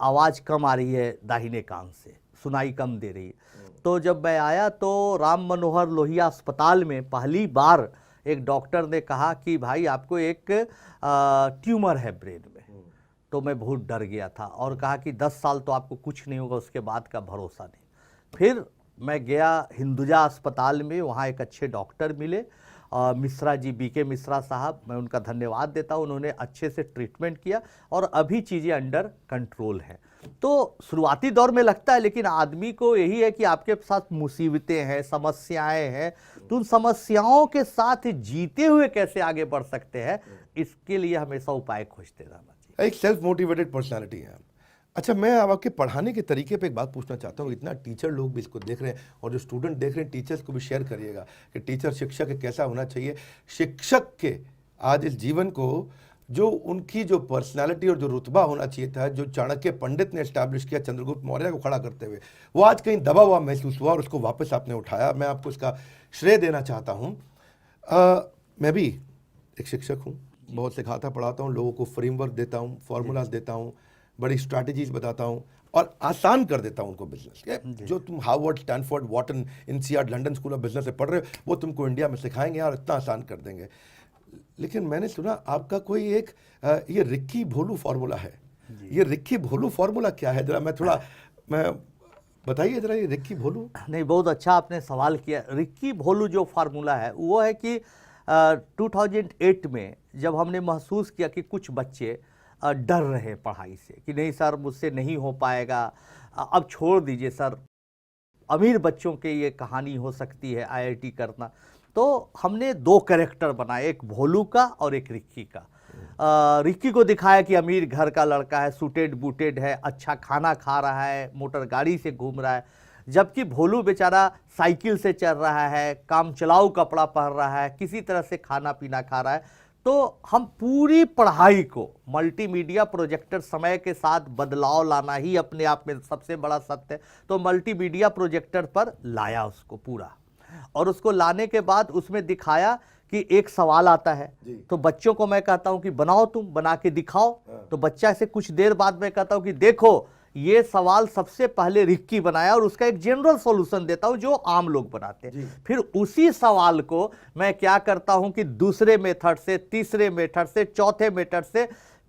आवाज़ कम आ रही है दाहिने कान से, सुनाई कम दे रही है। तो जब मैं आया तो राम मनोहर लोहिया अस्पताल में पहली बार एक डॉक्टर ने कहा कि भाई आपको एक ट्यूमर है ब्रेन में। तो मैं बहुत डर गया था और कहा कि 10 साल तो आपको कुछ नहीं होगा, उसके बाद का भरोसा नहीं। फिर मैं गया हिंदुजा अस्पताल में, वहाँ एक अच्छे डॉक्टर मिले, मिश्रा जी, बीके मिश्रा साहब, मैं उनका धन्यवाद देता हूँ। उन्होंने अच्छे से ट्रीटमेंट किया और अभी चीज़ें अंडर कंट्रोल हैं। तो शुरुआती दौर में लगता है, लेकिन आदमी को यही है कि आपके साथ मुसीबतें हैं, समस्याएं हैं, तो उन समस्याओं के साथ जीते हुए कैसे आगे बढ़ सकते हैं, इसके लिए हमेशा उपाय खोजते रहना चाहिए। एक सेल्फ मोटिवेटेड पर्सनालिटी है। अच्छा, मैं अब आपके पढ़ाने के तरीके पे एक बात पूछना चाहता हूँ। इतना टीचर लोग भी इसको देख रहे हैं और जो स्टूडेंट देख रहे हैं, टीचर्स को भी शेयर करिएगा कि टीचर शिक्षक कैसा होना चाहिए। शिक्षक के आज इस जीवन को, जो उनकी जो पर्सनालिटी और जो रुतबा होना चाहिए था, जो चाणक्य पंडित ने एस्टैब्लिश किया शिंद्रगुप्त मौर्य को खड़ा करते हुए, वो आज कहीं दबा हुआ महसूस हुआ और उसको वापस आपने उठाया। मैं आपको इसका श्रेय देना चाहता हूँ। मैं भी एक शिक्षक हूँ, बहुत सिखाता पढ़ाता हूँ, लोगों को फ्रेमवर्क देता हूँ, फॉर्मूलाज देता हूँ, बड़ी स्ट्रैटेजीज बताता हूँ और आसान कर देता हूँ उनको बिजनेस। जो तुम हार्वर्ड, स्टैनफोर्ड, वॉटन, INSEAD, London school of business से पढ़ रहे हो, वो तुमको इंडिया में सिखाएंगे और इतना आसान कर देंगे। लेकिन मैंने सुना आपका कोई एक ये रिक्की भोलू फार्मूला है। ये रिक्की भोलू फार्मूला क्या है? जरा मैं बताइए जरा, ये रिक्की भोलू। नहीं, बहुत अच्छा आपने सवाल किया। रिक्की भोलू जो फार्मूला है वो है कि 2008 में जब हमने महसूस किया कि कुछ बच्चे डर रहे पढ़ाई से, कि नहीं सर मुझसे नहीं हो पाएगा, अब छोड़ दीजिए सर, अमीर बच्चों के ये कहानी हो सकती है IIT करना। तो हमने 2 कैरेक्टर बनाए, एक भोलू का और एक रिक्की का। रिक्की को दिखाया कि अमीर घर का लड़का है, सूटेड बूटेड है, अच्छा खाना खा रहा है, मोटर गाड़ी से घूम रहा है, जबकि भोलू बेचारा साइकिल से चल रहा है, काम चलाऊ कपड़ा पहन रहा है, किसी तरह से खाना पीना खा रहा है। तो हम पूरी पढ़ाई को मल्टीमीडिया प्रोजेक्टर, समय के साथ बदलाव लाना ही अपने आप में सबसे बड़ा सत्य है। तो मल्टीमीडिया प्रोजेक्टर पर लाया उसको पूरा, और उसको लाने के बाद उसमें दिखाया कि एक सवाल आता है तो बच्चों को मैं कहता हूं कि बनाओ, तुम बना के दिखाओ। तो बच्चा से कुछ देर बाद मैं कहता हूं कि देखो ये सवाल सबसे पहले रिक्की बनाया, और उसका एक जनरल सॉल्यूशन देता हूं जो आम लोग बनाते हैं। फिर उसी सवाल को मैं क्या करता हूं कि दूसरे मेथड से, तीसरे मेथड से, चौथे मेथड से,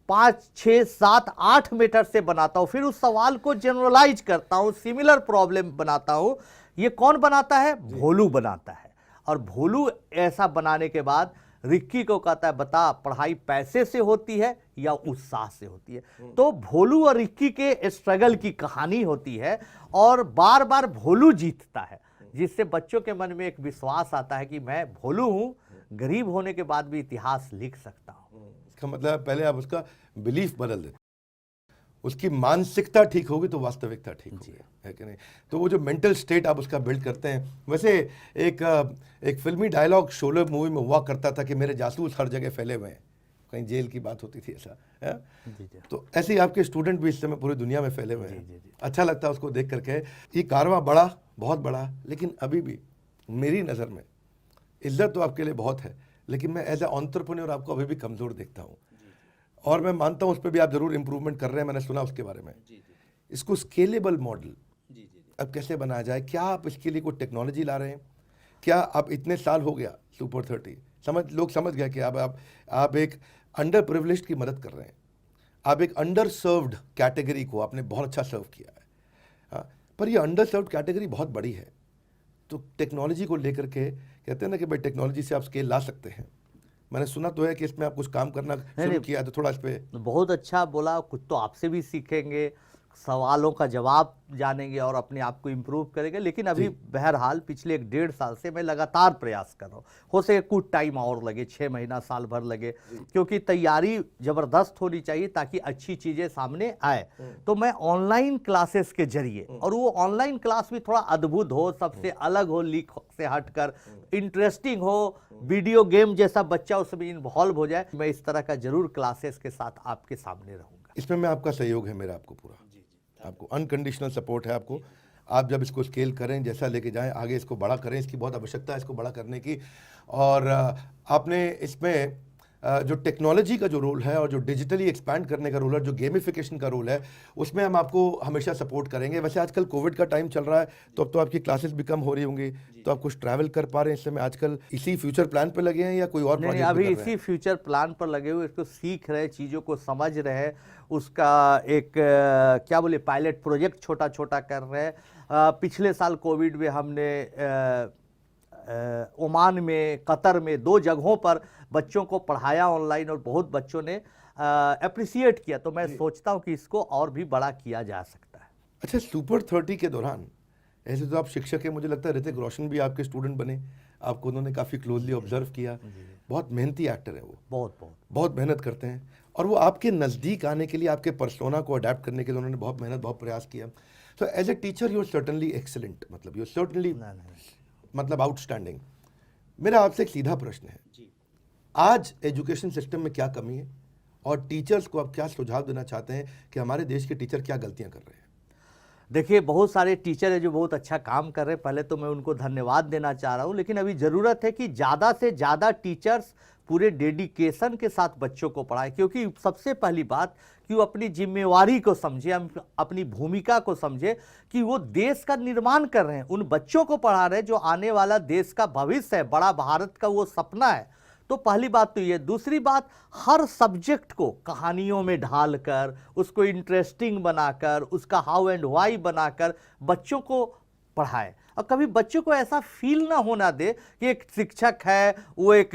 5, 6, 7, 8 मेथड से बनाता हूं। फिर उस सवाल को जनरलाइज करता हूं, सिमिलर प्रॉब्लम बनाता हूं। ये कौन बनाता है? भोलू बनाता है। और भोलू ऐसा बनाने के बाद रिक्की को कहता है बता पढ़ाई पैसे से होती है या उत्साह से होती है। तो भोलू और रिक्की के स्ट्रगल की कहानी होती है और बार बार भोलू जीतता है, जिससे बच्चों के मन में एक विश्वास आता है कि मैं भोलू हूं, गरीब होने के बाद भी इतिहास लिख सकता हूं। इसका मतलब पहले आप उसका बिलीफ बदल देते, उसकी मानसिकता ठीक होगी तो वास्तविकता ठीक होगी, है कि नहीं? तो वो जो मेंटल स्टेट आप उसका बिल्ड करते हैं। वैसे एक फिल्मी डायलॉग शोले मूवी में हुआ करता था कि मेरे जासूस हर जगह फैले हुए हैं, कहीं जेल की बात होती थी, ऐसा है? तो ऐसे ही आपके स्टूडेंट भी इस समय पूरी दुनिया में फैले हुए हैं। अच्छा लगता है उसको देख करके। ये कारवां बड़ा, बहुत बड़ा, लेकिन अभी भी मेरी नज़र में इज्जत तो आपके लिए बहुत है, लेकिन मैं एज ए एंटरप्रेन्योर आपको अभी भी कमज़ोर देखता हूँ। और मैं मानता हूं उस पर भी आप जरूर इंप्रूवमेंट कर रहे हैं, मैंने सुना उसके बारे में। इसको स्केलेबल मॉडल अब कैसे बनाया जाए? क्या आप इसके लिए कोई टेक्नोलॉजी ला रहे हैं? क्या आप इतने साल हो गया सुपर 30, लोग समझ गए कि आप एक अंडर प्रिविलेज्ड की मदद कर रहे हैं, आप एक अंडर सर्व्ड कैटेगरी को आपने बहुत अच्छा सर्व किया है। हाँ, पर ये अंडर सर्व्ड कैटेगरी बहुत बड़ी है, तो टेक्नोलॉजी को लेकर के कहते हैं ना कि भाई टेक्नोलॉजी से आप स्केल ला सकते हैं। मैंने सुना तो है कि इसमें आप कुछ काम करना शुरू किया है, तो थोड़ा इस पे। बहुत अच्छा बोला, कुछ तो आपसे भी सीखेंगे, सवालों का जवाब जानेंगे और अपने आप को इम्प्रूव करेंगे। लेकिन अभी बहरहाल पिछले 1.5 साल से मैं लगातार प्रयास कर रहा हूँ। हो सके कुछ टाइम और लगे, 6 महीना साल भर लगे, क्योंकि तैयारी ज़बरदस्त होनी चाहिए ताकि अच्छी चीज़ें सामने आए। तो मैं ऑनलाइन क्लासेस के जरिए, और वो ऑनलाइन क्लास भी थोड़ा अद्भुत हो, सबसे अलग हो, लीक से हटकर इंटरेस्टिंग हो, वीडियो गेम जैसा बच्चा उसमें इन्वॉल्व हो जाए, मैं इस तरह का जरूर क्लासेस के साथ आपके सामने रहूँगा। इसमें मैं आपका सहयोग है, मेरा आपको पूरा, आपको अनकंडीशनल सपोर्ट है आपको। आप जब इसको स्केल करें, जैसा लेके जाएं, आगे इसको बड़ा करें, इसकी बहुत आवश्यकता है इसको बड़ा करने की। और आपने इसमें जो टेक्नोलॉजी का जो रोल है और जो डिजिटली एक्सपैंड करने का रोल है, जो गेमिफिकेशन का रोल है, उसमें हम आपको हमेशा सपोर्ट करेंगे। वैसे आजकल कोविड का टाइम चल रहा है, तो अब तो आपकी क्लासेस भी कम हो रही होंगी, तो आप कुछ ट्रैवल कर पा रहे हैं इस समय आजकल? इसी फ्यूचर प्लान पे लगे हैं या कोई और नहीं, प्रोजेक्ट अभी भी कर रहे इसी हैं? फ्यूचर प्लान पर लगे हुए, इसको सीख रहे, चीज़ों को समझ रहे, उसका एक क्या बोले पायलट प्रोजेक्ट छोटा छोटा कर रहे हैं। पिछले साल कोविड में हमने ओमान में, कतर में, 2 जगहों पर बच्चों को पढ़ाया ऑनलाइन, और बहुत बच्चों ने अप्रिसिएट किया। तो मैं सोचता हूँ कि इसको और भी बड़ा किया जा सकता है। अच्छा, सुपर 30 के दौरान ऐसे तो आप शिक्षक हैं, मुझे लगता है ऋतिक रोशन भी आपके स्टूडेंट बने, आपको उन्होंने काफ़ी क्लोजली ऑब्जर्व किया। बहुत मेहनती एक्टर है वो, बहुत बहुत बहुत मेहनत करते हैं, और वो आपके नज़दीक आने के लिए, आपके पर्सोना को अडेप्ट करने के लिए उन्होंने बहुत मेहनत, बहुत प्रयास किया। So as a teacher you are certainly excellent, मतलब यू आर सर्टनली मतलब आउटस्टैंडिंग। मेरा आपसे एक सीधा प्रश्न है, आज एजुकेशन सिस्टम में क्या कमी है, और टीचर्स को आप क्या सुझाव देना चाहते हैं कि हमारे देश के टीचर क्या गलतियां कर रहे हैं? देखिए, बहुत सारे टीचर हैं जो बहुत अच्छा काम कर रहे हैं, पहले तो मैं उनको धन्यवाद देना चाह रहा हूँ। लेकिन अभी ज़रूरत है कि ज़्यादा से ज़्यादा टीचर्स पूरे डेडिकेशन के साथ बच्चों को पढ़ाएं, क्योंकि सबसे पहली बात कि वो अपनी जिम्मेवारी को समझे, अपनी भूमिका को समझे कि वो देश का निर्माण कर रहे हैं, उन बच्चों को पढ़ा रहे हैं जो आने वाला देश का भविष्य है, बड़ा भारत का वो सपना है। तो पहली बात तो ये। दूसरी बात, हर सब्जेक्ट को कहानियों में ढालकर, उसको इंटरेस्टिंग बनाकर, उसका हाउ एंड व्हाई बनाकर बच्चों को पढ़ाए, और कभी बच्चों को ऐसा फील ना होना दे कि एक शिक्षक है वो एक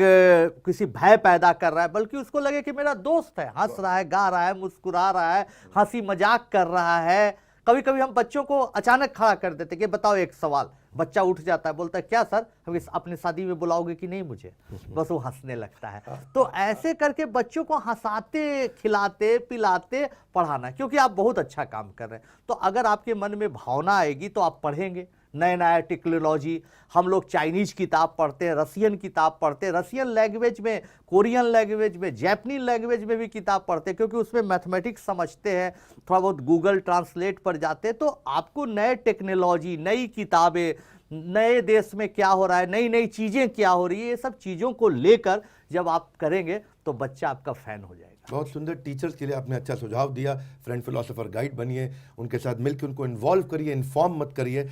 किसी भय पैदा कर रहा है, बल्कि उसको लगे कि मेरा दोस्त है, हंस रहा है, गा रहा है, मुस्कुरा रहा है, हंसी मजाक कर रहा है। कभी कभी हम बच्चों को अचानक खड़ा कर देते कि बताओ एक सवाल, बच्चा उठ जाता है, बोलता है क्या सर, हम अपने शादी में बुलाओगे कि नहीं मुझे, बस वो हंसने लगता है। तो ऐसे करके बच्चों को हंसाते, खिलाते, पिलाते पढ़ाना, क्योंकि आप बहुत अच्छा काम कर रहे हैं। तो अगर आपके मन में भावना आएगी तो आप पढ़ेंगे नए नया टेक्नोलॉजी। हम लोग चाइनीज किताब पढ़ते हैं, रसियन किताब पढ़ते हैं, रसियन लैंग्वेज में, कोरियन लैंग्वेज में, जैपनीज लैंग्वेज में भी किताब पढ़ते हैं, क्योंकि उसमें मैथमेटिक्स समझते हैं, थोड़ा बहुत गूगल ट्रांसलेट पर जाते हैं। तो आपको नए टेक्नोलॉजी, नई किताबें, नए देश में क्या हो रहा है, नई नई चीज़ें क्या हो रही है, ये सब चीज़ों को लेकर जब आप करेंगे तो बच्चा आपका फैन हो जाएगा। बहुत सुंदर। टीचर्स के लिए आपने अच्छा सुझाव दिया, फ्रेंड फिलोसोफर गाइड बनिए, उनके साथ मिलकर उनको इन्वॉल्व करिए, इन्फॉर्म मत करिए।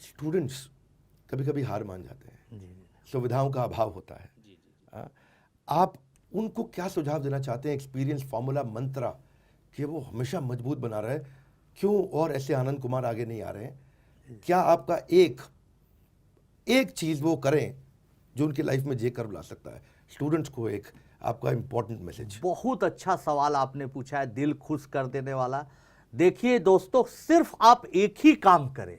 स्टूडेंट्स कभी कभी हार मान जाते हैं, सुविधाओं का अभाव होता है। आप उनको क्या सुझाव देना चाहते हैं, एक्सपीरियंस फॉर्मूला मंत्रा, कि वो हमेशा मजबूत बना रहे? क्यों और ऐसे आनंद कुमार आगे नहीं आ रहे हैं? क्या आपका एक चीज वो करें जो उनकी लाइफ में जे कर्व ला सकता है? स्टूडेंट्स को एक आपका इंपॉर्टेंट मैसेज। बहुत अच्छा सवाल आपने पूछा है, दिल खुश कर देने वाला। देखिए दोस्तों, सिर्फ आप एक ही काम करें,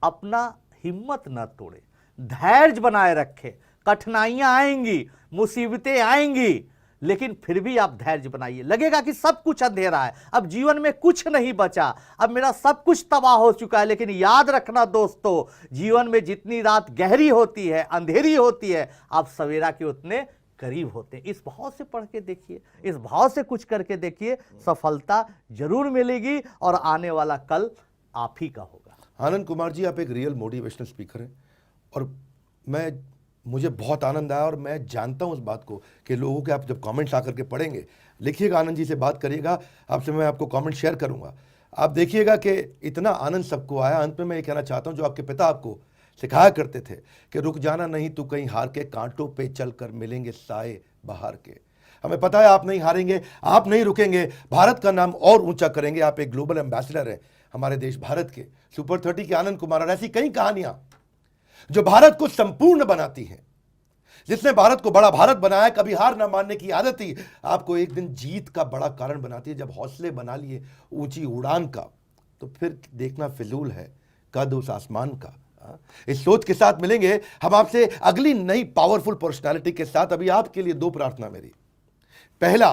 अपना हिम्मत न तोड़े, धैर्य बनाए रखें। कठिनाइयां आएंगी, मुसीबतें आएंगी, लेकिन फिर भी आप धैर्य बनाइए। लगेगा कि सब कुछ अंधेरा है, अब जीवन में कुछ नहीं बचा, अब मेरा सब कुछ तबाह हो चुका है, लेकिन याद रखना दोस्तों, जीवन में जितनी रात गहरी होती है, अंधेरी होती है, आप सवेरा के उतने करीब होते हैं। इस भाव से पढ़ के देखिए, इस भाव से कुछ करके देखिए, सफलता जरूर मिलेगी और आने वाला कल आप ही का होगा। आनंद कुमार जी, आप एक रियल मोटिवेशनल स्पीकर हैं, और मुझे बहुत आनंद आया, और मैं जानता हूं उस बात को कि लोगों के आप जब कमेंट्स आकर के पढ़ेंगे, लिखिएगा, आनंद जी से बात करिएगा, आपसे मैं आपको कमेंट शेयर करूंगा, आप देखिएगा कि इतना आनंद सबको आया। अंत में मैं ये कहना चाहता हूं, जो आपके पिता आपको सिखाया करते थे कि रुक जाना नहीं तू कहीं हार के, कांटों पे चलकर मिलेंगे साए बहार के। हमें पता है आप नहीं हारेंगे, आप नहीं रुकेंगे, भारत का नाम और ऊंचा करेंगे। आप एक ग्लोबल एम्बेसडर हैं हमारे देश भारत के, सुपर 30 के आनंद कुमार, और ऐसी कई कहानियां जो भारत को संपूर्ण बनाती हैं, जिसने भारत को बड़ा भारत बनाया, कभी हार ना मानने की आदत ही आपको एक दिन जीत का बड़ा कारण बनाती है। जब हौसले बना लिए ऊंची उड़ान का, तो फिर देखना फिजूल है कद उस आसमान का। इस सोच के साथ मिलेंगे हम आपसे अगली नई पावरफुल पर्सनालिटी के साथ। अभी आपके लिए 2 प्रार्थना मेरी। पहला,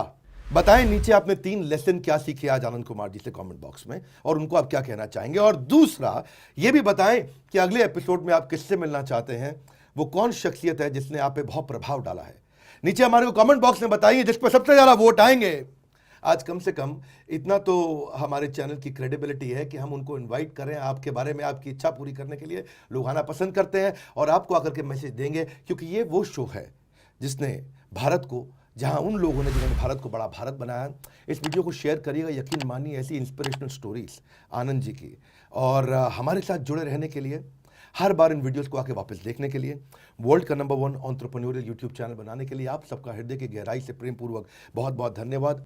बताएं नीचे आपने 3 लेसन क्या सीखे आज आनंद कुमार जी से कमेंट बॉक्स में, और उनको आप क्या कहना चाहेंगे। और दूसरा, यह भी बताएं कि अगले एपिसोड में आप किससे मिलना चाहते हैं, वो कौन शख्सियत है जिसने आप पे बहुत प्रभाव डाला है। नीचे हमारे को कमेंट बॉक्स में बताइए, जिस पर सबसे ज्यादा वोट आएंगे, आज कम से कम इतना तो हमारे चैनल की क्रेडिबिलिटी है कि हम उनको इनवाइट करें, आपके बारे में आपकी इच्छा पूरी करने के लिए लोग आना पसंद करते हैं और आपको आकर के मैसेज देंगे, क्योंकि ये वो शो है जिसने भारत को, जहां उन लोगों ने जिन्होंने भारत को बड़ा भारत बनाया। इस वीडियो को शेयर करिएगा, यकीन मानिए ऐसी इंस्पिरेशनल स्टोरीज आनंद जी की, और हमारे साथ जुड़े रहने के लिए, हर बार इन वीडियोस को आके वापस देखने के लिए, वर्ल्ड का नंबर 1 एंटरप्रेन्योरियल यूट्यूब चैनल बनाने के लिए आप सबका हृदय की गहराई से प्रेम पूर्वक बहुत बहुत धन्यवाद।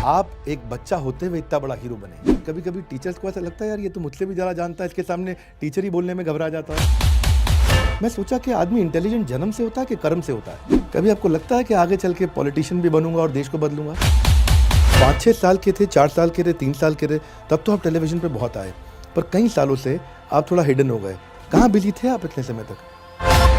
आप एक बच्चा होते हुए इतना बड़ा हीरो बने। कभी कभी टीचर्स को ऐसा लगता है यार ये तो मुझसे भी ज़्यादा जानता है, इसके सामने टीचर ही बोलने में घबरा जाता है। मैं सोचा कि आदमी इंटेलिजेंट जन्म से होता है कि कर्म से होता है। कभी आपको लगता है कि आगे चल के पॉलिटिशियन भी बनूंगा और देश को बदलूंगा? 5-6 साल के थे, 4 साल के थे, 3 साल के थे, तब तो आप टेलीविजन पे बहुत आए, पर कई सालों से आप थोड़ा हिडन हो गए। कहाँ बिजी थे आप इतने समय तक?